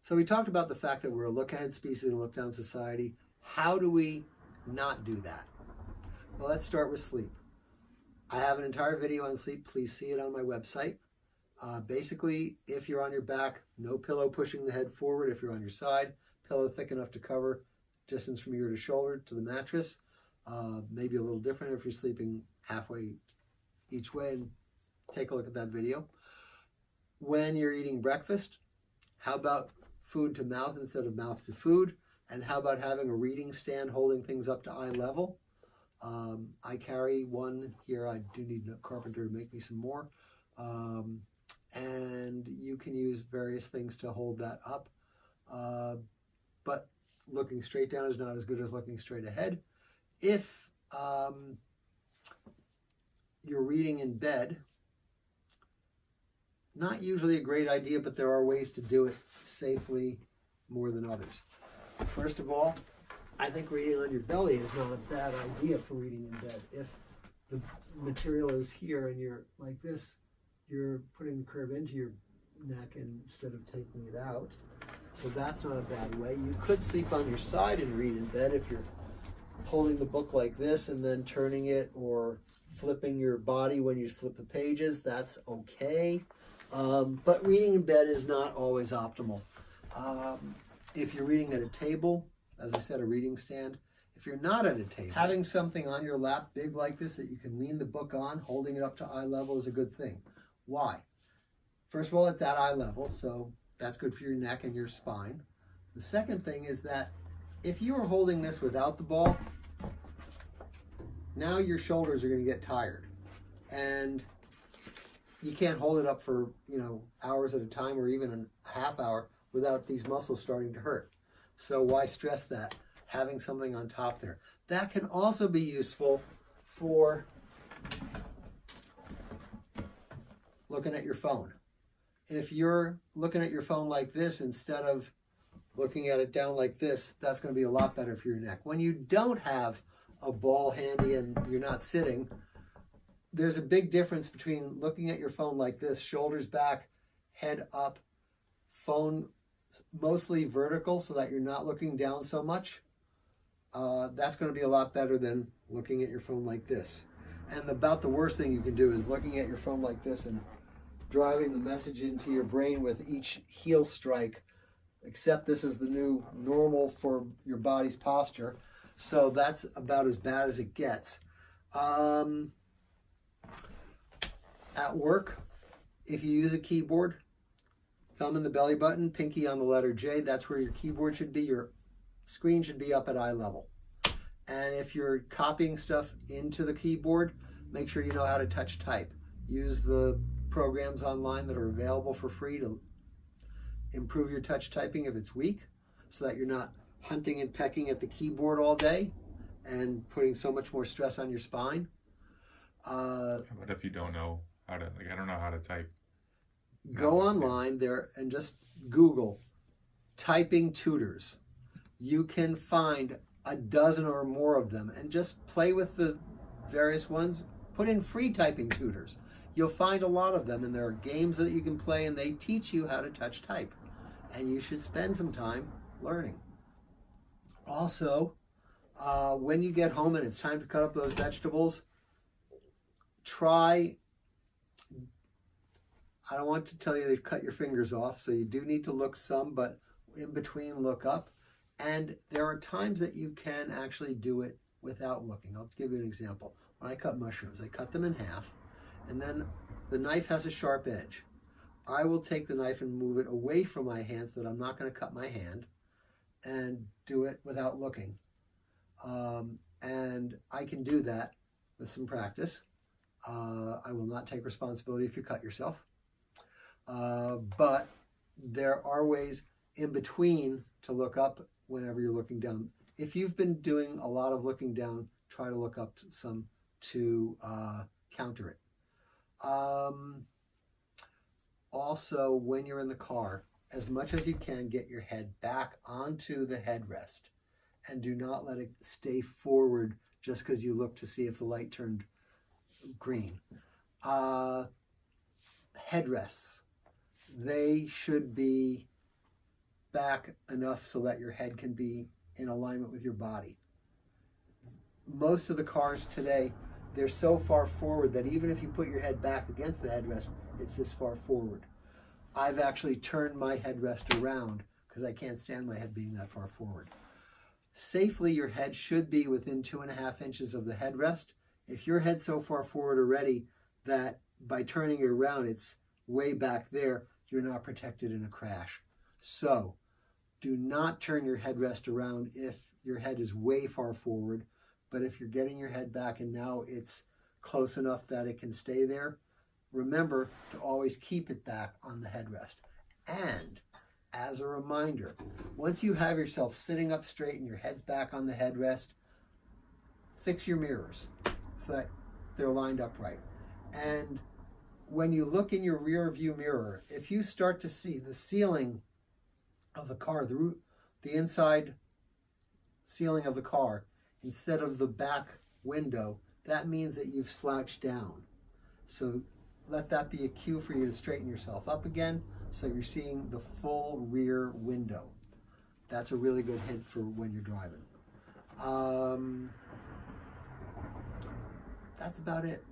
So we talked about the fact that we're a look-ahead species and a look-down society. How do we not do that? Well, let's start with sleep. I have an entire video on sleep. Please see it on my website. Basically, if you're on your back, no pillow pushing the head forward. If you're on your side, pillow thick enough to cover distance from ear to shoulder to the mattress. Maybe a little different if you're sleeping halfway each way, and take a look at that video. When you're eating breakfast, how about food to mouth instead of mouth to food? And how about having a reading stand holding things up to eye level? I carry one here. I do need a carpenter to make me some more. And you can use various things to hold that up. But looking straight down is not as good as looking straight ahead. If you're reading in bed, not usually a great idea, but there are ways to do it safely more than others. First of all, I think reading on your belly is not a bad idea for reading in bed. If the material is here and you're like this, you're putting the curve into your neck instead of taking it out. So that's not a bad way. You could sleep on your side and read in bed if you're holding the book like this and then turning it, or flipping your body when you flip the pages. That's okay. But reading in bed is not always optimal. If you're reading at a table, as I said, a reading stand. If you're not at a table, having something on your lap big like this that you can lean the book on, holding it up to eye level, is a good thing. Why? First of all, it's at eye level, so that's good for your neck and your spine. The second thing is that if you are holding this without the ball, now your shoulders are going to get tired. And you can't hold it up for, hours at a time, or even a half hour, without these muscles starting to hurt. So why stress that? Having something on top there. That can also be useful for looking at your phone. If you're looking at your phone like this instead of looking at it down like this, that's going to be a lot better for your neck. When you don't have a ball handy and you're not sitting, there's a big difference between looking at your phone like this, shoulders back, head up, phone mostly vertical so that you're not looking down so much. That's going to be a lot better than looking at your phone like this. And about the worst thing you can do is looking at your phone like this and driving the message into your brain with each heel strike, except this is the new normal for your body's posture. So that's about as bad as it gets. At work, if you use a keyboard, thumb in the belly button, pinky on the letter J, that's where your keyboard should be. Your screen should be up at eye level. And if you're copying stuff into the keyboard, make sure you know how to touch type. Use the programs online that are available for free to improve your touch typing if it's weak, so that you're not hunting and pecking at the keyboard all day and putting so much more stress on your spine. But if you don't know how to, I don't know how to type. Go online there and just Google typing tutors. You can find a dozen or more of them and just play with the various ones. Put in free typing tutors. You'll find a lot of them, and there are games that you can play, and they teach you how to touch type. And you should spend some time learning. Also, when you get home and it's time to cut up those vegetables, I don't want to tell you to cut your fingers off, so you do need to look some, but in between, look up. And there are times that you can actually do it without looking. I'll give you an example. When I cut mushrooms, I cut them in half, and then the knife has a sharp edge. I will take the knife and move it away from my hand so that I'm not going to cut my hand, and do it without looking. And I can do that with some practice. I will not take responsibility if you cut yourself. But there are ways in between to look up whenever you're looking down. If you've been doing a lot of looking down, try to look up some to counter it. Also, when you're in the car, as much as you can, get your head back onto the headrest and do not let it stay forward just because you look to see if the light turned green. Headrests, they should be back enough so that your head can be in alignment with your body. Most of the cars today, they're so far forward that even if you put your head back against the headrest, it's this far forward. I've actually turned my headrest around because I can't stand my head being that far forward. Safely, your head should be within 2.5 inches of the headrest. If your head's so far forward already that by turning it around, it's way back there, you're not protected in a crash. So, do not turn your headrest around if your head is way far forward. But if you're getting your head back and now it's close enough that it can stay there, remember to always keep it back on the headrest. And as a reminder, once you have yourself sitting up straight and your head's back on the headrest, fix your mirrors so that they're lined up right. And when you look in your rear view mirror, if you start to see the ceiling of the car, the inside ceiling of the car, instead of the back window, that means that you've slouched down. So let that be a cue for you to straighten yourself up again so you're seeing the full rear window. That's a really good hint for when you're driving. That's about it.